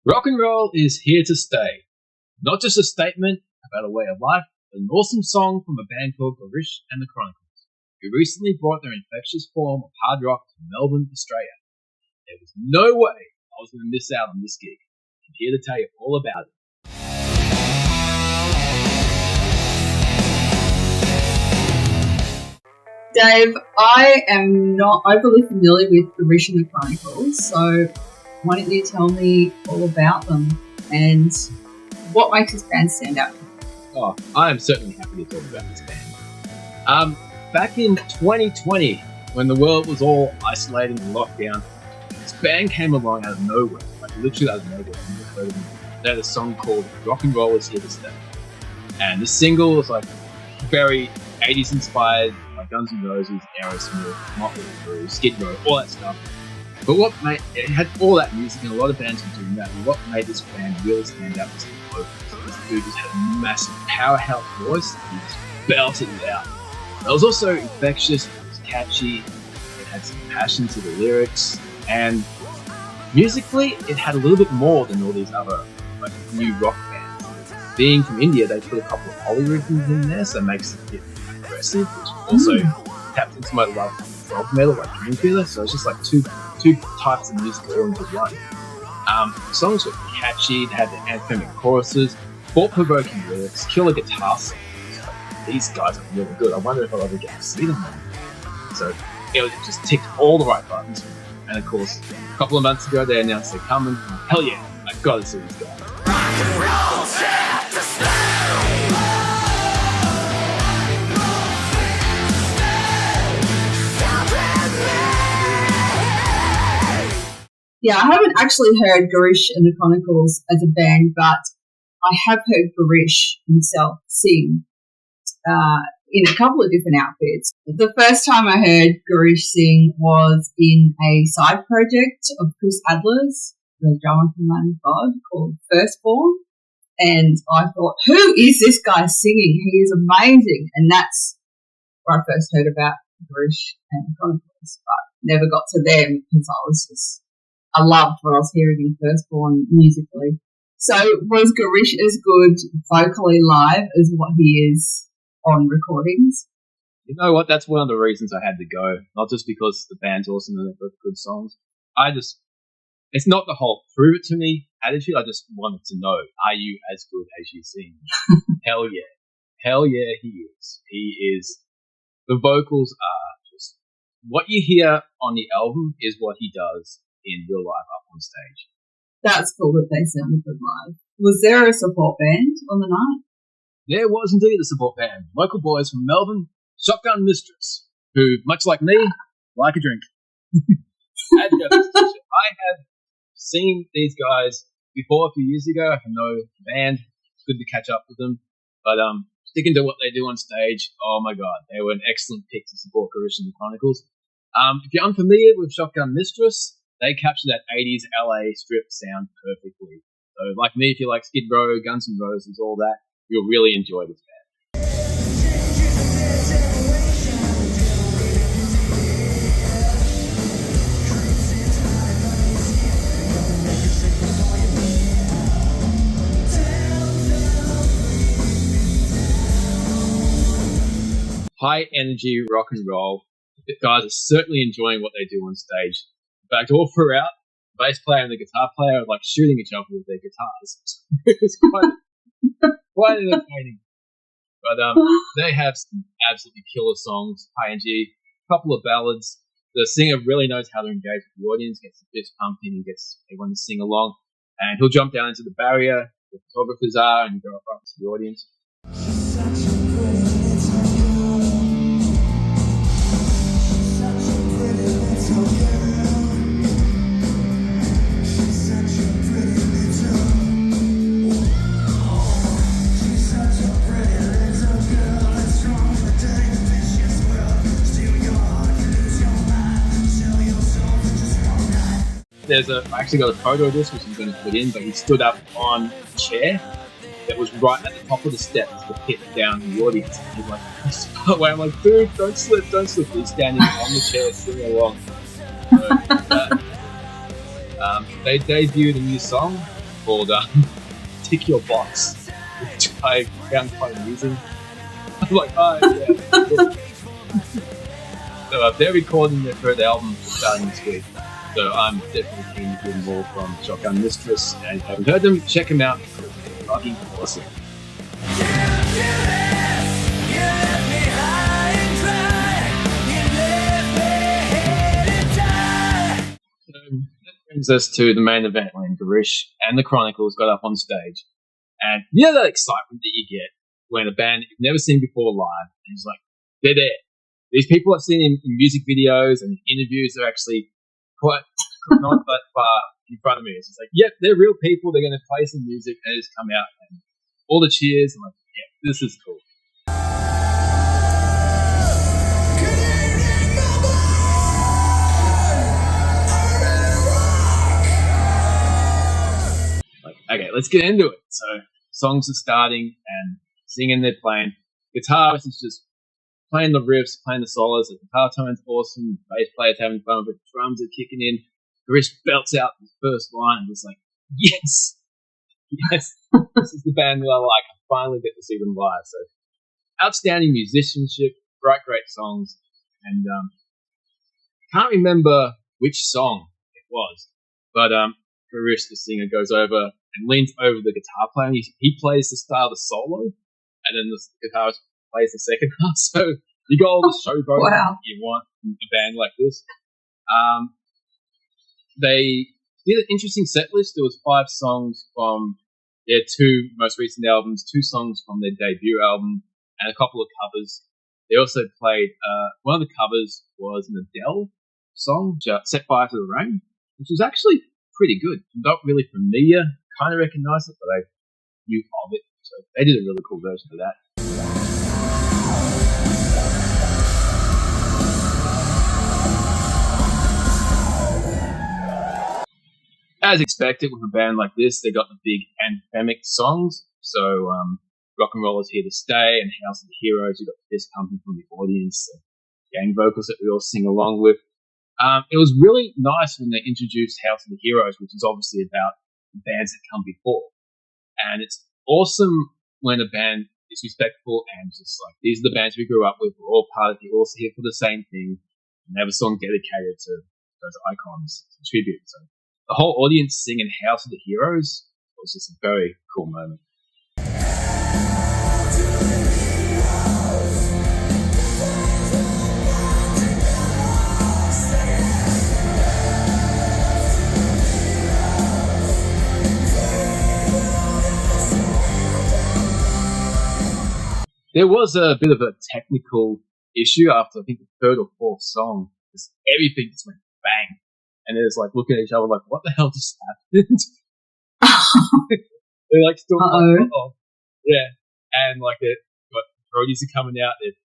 Rock and roll is here to stay. Not just a statement about a way of life, but an awesome song from a band called Girish and the Chronicles, who recently brought their infectious form of hard rock to Melbourne, Australia. There was no way I was going to miss out on this gig. I'm here to tell you all about it. Dave, I am not overly familiar with Girish and the Chronicles, so why don't you tell me all about them and what makes this band stand out? Oh, I am certainly happy to talk about this band. Back in 2020, when the world was all isolated and locked down, this band came along out of nowhere, like literally out of nowhere. They had a song called Rock and Roll is Here to Stay. And the single was like very 80s inspired, like Guns N' Roses, Aerosmith, Motley Crue, Skid Row, all that stuff. But it had all that music, and a lot of bands were doing that. And what made this band really stand out was the vocals. This dude just had a massive powerhouse voice, and he just belted it out. It was also infectious, it was catchy, it had some passion to the lyrics, and musically, it had a little bit more than all these other like new rock bands. Being from India, they put a couple of poly rhythms in there, so it makes it a bit aggressive, which also tapped into my love for folk metal, like Dream Theater. So it's just like two types of music all into one. The songs were catchy, they had the anthemic choruses, thought-provoking lyrics, killer guitar solos. Like, these guys are really good. I wonder if I'll ever get to see them. So it just ticked all the right buttons. And of course, a couple of months ago, they announced they're coming. Hell yeah, I've got to see these guys. Rock and roll, Yeah, I haven't actually heard Girish and the Chronicles as a band, but I have heard Girish himself sing in a couple of different outfits. The first time I heard Girish sing was in a side project of Chris Adler's, the drummer from Lamb of God, called Firstborn. And I thought, who is this guy singing? He is amazing. And that's where I first heard about Girish and the Chronicles, but never got to them because I loved what I was hearing in Firstborn musically. So was Girish as good vocally live as what he is on recordings? You know what? That's one of the reasons I had to go. Not just because the band's awesome and they've got good songs. It's not the whole prove it to me attitude. I just wanted to know, are you as good as you sing? Hell yeah. Hell yeah, he is. He is. The vocals are just what you hear on the album is what he does in real life up on stage. That's cool that they sounded good live. Was there a support band on the night? There was indeed a support band. Local boys from Melbourne, Shotgun Mistress, who, much like me, like a drink. I have seen these guys before a few years ago. I know the band. It's good to catch up with them. But sticking to what they do on stage, oh my God, they were an excellent pick to support Girish and the Chronicles. If you're unfamiliar with Shotgun Mistress, they capture that 80s LA strip sound perfectly. So, like me, if you like Skid Row, Guns N' Roses, all that, you'll really enjoy this band. High energy rock and roll. The guys are certainly enjoying what they do on stage. In fact, all throughout, the bass player and the guitar player are like shooting each other with their guitars. It's quite entertaining. But they have some absolutely killer songs, high energy, a couple of ballads. The singer really knows how to engage with the audience, gets the fist pumping and gets everyone to sing along. And he'll jump down into the barrier, the photographers are, and go up front to the audience. I actually got a photo of this, which I'm going to put in, but he stood up on a chair that was right at the top of the steps to hit down the audience. And he's like, I'm like, dude, don't slip. He's standing on the chair, singing along. So, they debuted a new song called Tick Your Box, which I found quite amusing. I'm like, oh, yeah. So they're recording their third album starting this week. So I'm definitely keen to hear more from Shotgun Mistress. And if you haven't heard them, check them out. They're fucking awesome. So that brings us to the main event when Girish and the Chronicles got up on stage. And you know that excitement that you get when a band you've never seen before live, and it's like, they're there. These people I've seen in music videos and interviews are actually quite not that far in front of me. It's just like, yep, they're real people. They're going to play some music and just come out and all the cheers. I'm like, yeah, this is cool. Like, okay, let's get into it. So songs are starting and singing, they're playing. Guitarist is just playing the riffs, playing the solos. The guitar tone's awesome. Bass player's having fun with it. Drums are kicking in. Girish belts out the first line and it's like, yes, yes, this is the band that I like. I finally get to see them live. So outstanding musicianship, great songs. And I can't remember which song it was, but Girish, the singer, goes over and leans over the guitar player. And he plays the start of the solo, and then the guitarist plays the second half. So you got all the showboat that you want in a band like this. They did an interesting set list. There was 5 songs from their 2 most recent albums, 2 songs from their debut album, and a couple of covers. They also played, one of the covers was an Adele song, Set Fire to the Rain, which was actually pretty good. Not really familiar, kind of recognise it, but I knew of it. So they did a really cool version of that. As expected with a band like this, they got the big anthemic songs. So Rock and Roll Is Here to Stay and House of the Heroes. You got the fist pumping from the audience, gang vocals that we all sing along with. It was really nice when they introduced House of the Heroes, which is obviously about the bands that come before. And it's awesome when a band is respectful and just like, these are the bands we grew up with. We're all part of it. We're also here for the same thing. And they have a song dedicated to those icons, a tribute. So the whole audience singing House of the Heroes was just a very cool moment. There was a bit of a technical issue after, I think, the 3rd or 4th song. Just everything just went bang. And it was like looking at each other like, what the hell just happened? They're like still like, oh. Yeah. And like what roadies are coming out, they're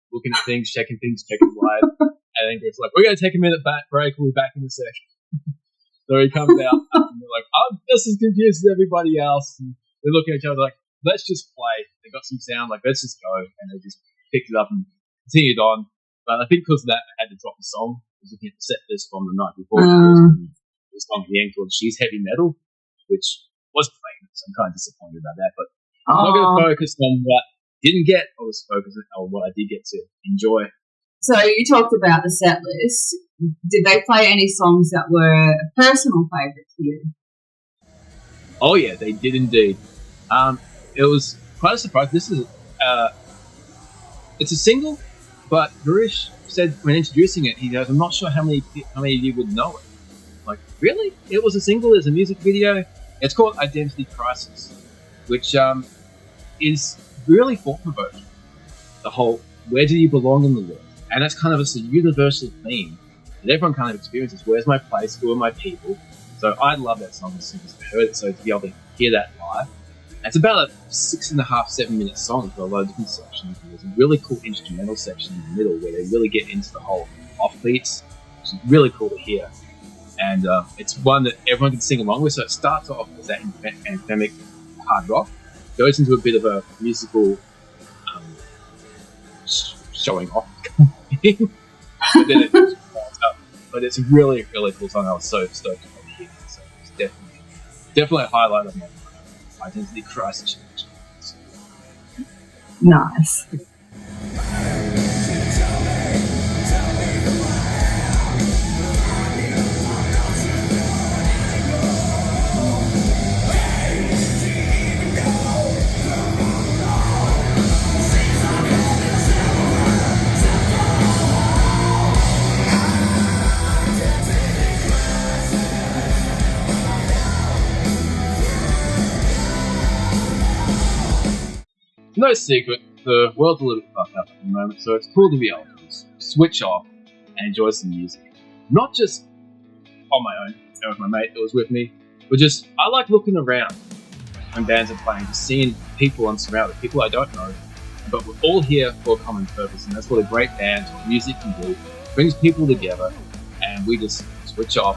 looking at things, checking live. And then it's like, we're going to take a minute break, we'll be back in a sec. So he comes out and they're like, I'm just as confused as everybody else. And they're looking at each other like, let's just play. They got some sound, like, let's just go. And they just picked it up and continued on. But I think because of that, I had to drop the song. I was looking at the set list from the night before. The song at the end called She's Heavy Metal, which was playing. So I'm kind of disappointed about that. But I'm not going to focus on what I didn't get. I was focusing on what I did get to enjoy. So you talked about the set list. Did they play any songs that were a personal favourite to you? Oh, yeah, they did indeed. It was quite a surprise. This is it's a single, but Girish said when introducing it, he goes, I'm not sure how many of you would know it. Like, really? It was a single? It's a music video? It's called Identity Crisis, which is really thought-provoking. The whole, where do you belong in the world? And that's kind of a universal theme that everyone kind of experiences. Where's my place? Who are my people? So I love that song as soon as I heard it. So to be able to hear that live, it's about a 6.5, 7 minute song for a lot of different sections. And there's a really cool instrumental section in the middle where they really get into the whole offbeats, which is really cool to hear. And it's one that everyone can sing along with. So it starts off as that anthemic hard rock, goes into a bit of a musical showing off thing, but then it just falls up. But it's a really, really cool song. I was so stoked to hear it. So it's definitely Definitely a highlight of my identity crisis. Nice. No secret, the world's a little fucked up at the moment, so it's cool to be able to switch off and enjoy some music. Not just on my own, and with my mate that was with me, but just, I like looking around when bands are playing, just seeing people I'm surrounded, people I don't know, but we're all here for a common purpose, and that's what a great band or music can do. It brings people together, and we just switch off,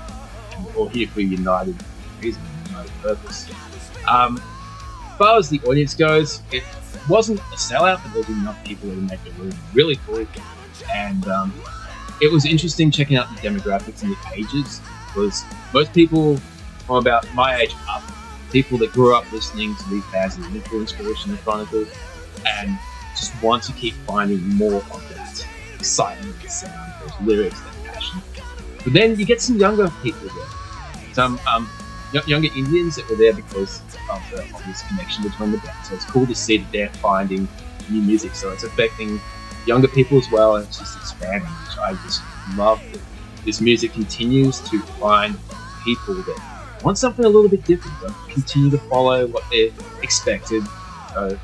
and we're all here for a united reason, a united purpose. As far as the audience goes, it wasn't a sellout, but there was enough people to make the room really full. And it was interesting checking out the demographics and the ages, because most people from about my age up, people that grew up listening to these bands and influenced Girishandthechronicles, and just want to keep finding more of that excitement, the sound, those lyrics, that passion. But then you get some younger people there, some younger Indians that were there because of the obvious connection between the bands. So it's cool to see that they're finding new music. So it's affecting younger people as well, and it's just expanding, which I just love that this music continues to find people that want something a little bit different. Don't continue to follow what they're expected. So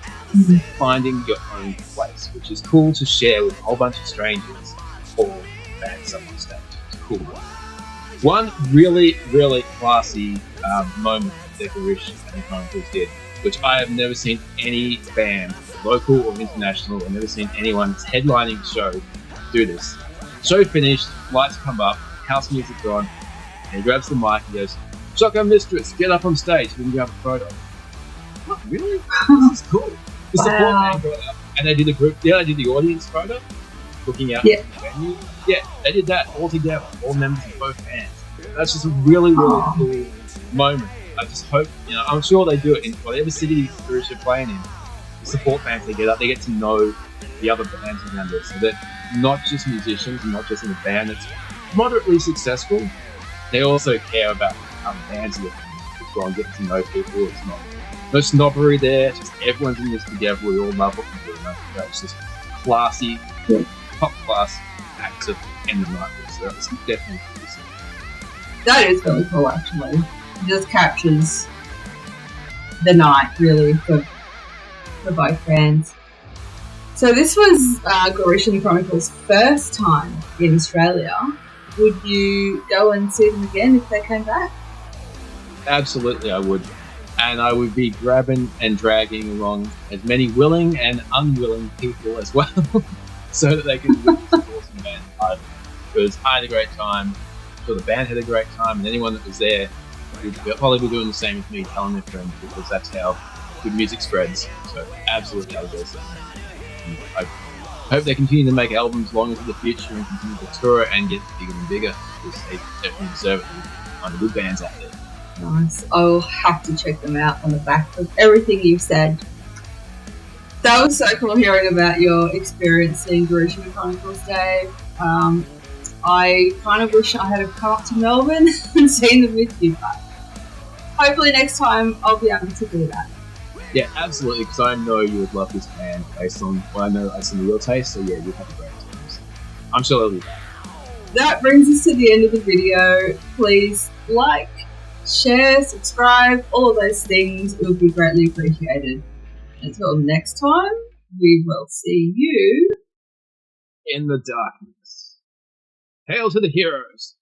finding your own place, which is cool to share with a whole bunch of strangers or bands up on stage. It's cool. One really, really classy moment that Girishandthechronicles did, which I have never seen any band, local or international, I've never seen anyone headlining a show do this. Show finished, lights come up, house music's on, and he grabs the mic and goes, "Shotgun Mistress, get up on stage, we can grab a photo." What, really? This is cool. The support band got up, and they did a group, they did the audience photo, looking out at the venue. Yeah, they did that all together, all members of both bands. That's just a really, really cool moment. I just hope, I'm sure they do it in whatever city Girish are playing in. The support bands they get up, they get to know the other bands around there, so that not just musicians, not just in a band that's moderately successful, they also care about other bands that as well and get to know people. It's not no snobbery there, it's just everyone's in this together, we all love what we do. It's just classy, top class acts of end of night. So that's definitely cool to see. That is really cool, actually. It just captures the night, really, for both bands. So this was Girishandthechronicles' first time in Australia. Would you go and see them again if they came back? Absolutely, I would. And I would be grabbing and dragging along as many willing and unwilling people as well, so that they can win this awesome band title. Because I had a great time, I'm sure the band had a great time, and anyone that was there would probably be doing the same with me, telling their friends, because that's how good music spreads. So absolutely, I would go see them. I hope they continue to make albums long into the future and continue to tour and get bigger and bigger, because they definitely deserve it. There's good bands out there. Nice. I'll have to check them out on the back of everything you've said. That was so cool hearing about your experience seeing Girishandthechronicles, Dave. I kind of wish I had come up to Melbourne and seen them with you, but hopefully next time I'll be able to do that. Yeah, absolutely, because I know you would love this band based on what I know based on your taste, so yeah, you'll have a great time. So I'm sure they'll be back. That brings us to the end of the video. Please like, share, subscribe, all of those things. It would be greatly appreciated. Until next time, we will see you in the darkness. Hail to the heroes!